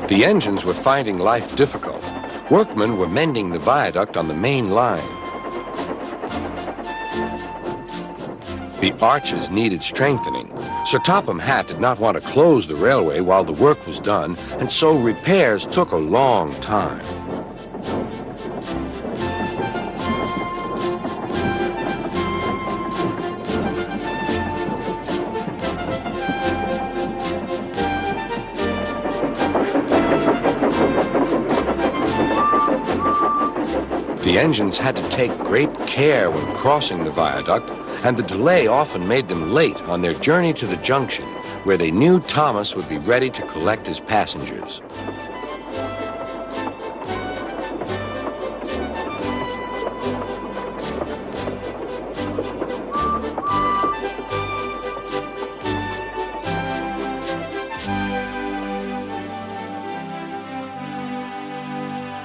The engines were finding life difficult. Workmen were mending the viaduct on the main line. The arches needed strengthening. Sir Topham Hatt did not want to close the railway while the work was done, and so repairs took a long time. The engines had to take great care when crossing the viaduct, and the delay often made them late on their journey to the junction, where they knew Thomas would be ready to collect his passengers.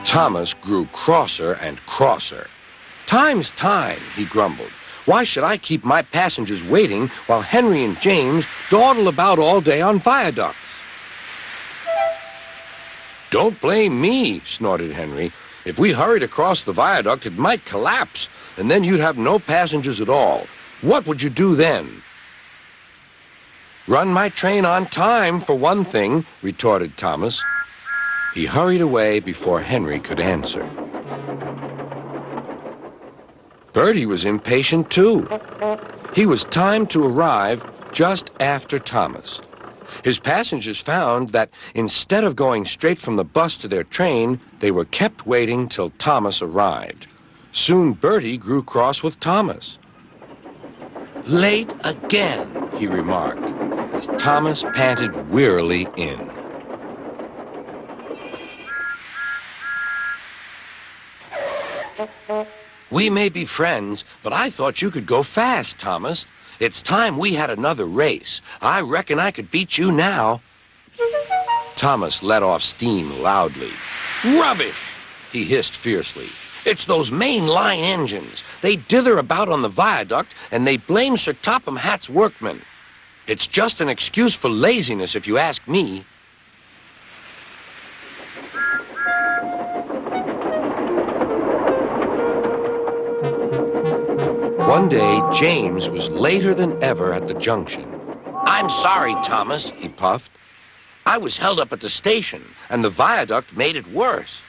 Thomas grew crosser and crosser. "Time's time," he grumbled. "Why should I keep my passengers waiting while Henry and James dawdle about all day on viaducts?" "Don't blame me," snorted Henry. "If we hurried across the viaduct, it might collapse, and then you'd have no passengers at all. What would you do then?" "Run my train on time, for one thing," retorted Thomas. He hurried away before Henry could answer. Bertie was impatient too. He was timed to arrive just after Thomas. His passengers found that instead of going straight from the bus to their train, they were kept waiting till Thomas arrived. Soon Bertie grew cross with Thomas. "Late again," he remarked, as Thomas panted wearily in. "We may be friends, but I thought you could go fast, Thomas. It's time we had another race. I reckon I could beat you now." Thomas let off steam loudly. "Rubbish!" he hissed fiercely. "It's those main line engines. They dither about on the viaduct, and they blame Sir Topham Hatt's workmen. It's just an excuse for laziness, if you ask me." One day, James was later than ever at the junction. "I'm sorry, Thomas," he puffed. "I was held up at the station, and the viaduct made it worse."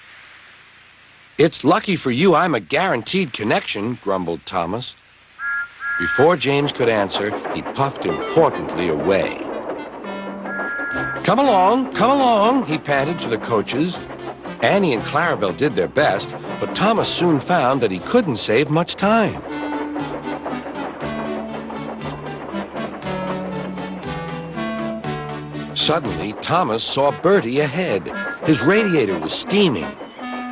"It's lucky for you I'm a guaranteed connection," grumbled Thomas. Before James could answer, he puffed importantly away. Come along," he panted to the coaches. Annie and Clarabel did their best, but Thomas soon found that he couldn't save much time. Suddenly, Thomas saw Bertie ahead. His radiator was steaming.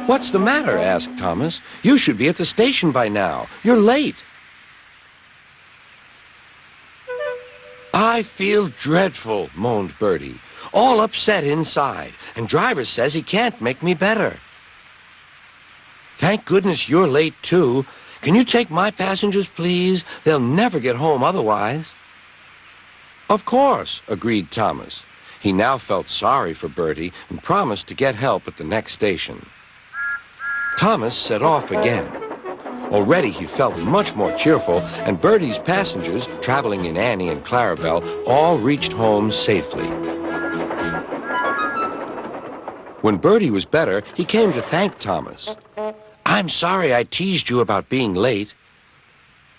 "What's the matter?" asked Thomas. "You should be at the station by now. You're late." "I feel dreadful," moaned Bertie. "All upset inside, and driver says he can't make me better." "Thank goodness you're late, too. Can you take my passengers, please? They'll never get home otherwise." "Of course," agreed Thomas. He now felt sorry for Bertie and promised to get help at the next station. Thomas set off again. Already he felt much more cheerful, and Bertie's passengers, traveling in Annie and Clarabel, all reached home safely. When Bertie was better, he came to thank Thomas. "I'm sorry I teased you about being late."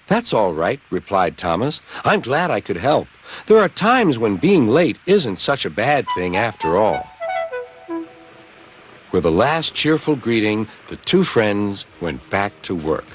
"That's all right," replied Thomas. "I'm glad I could help. There are times when being late isn't such a bad thing after all." With a last cheerful greeting, the two friends went back to work.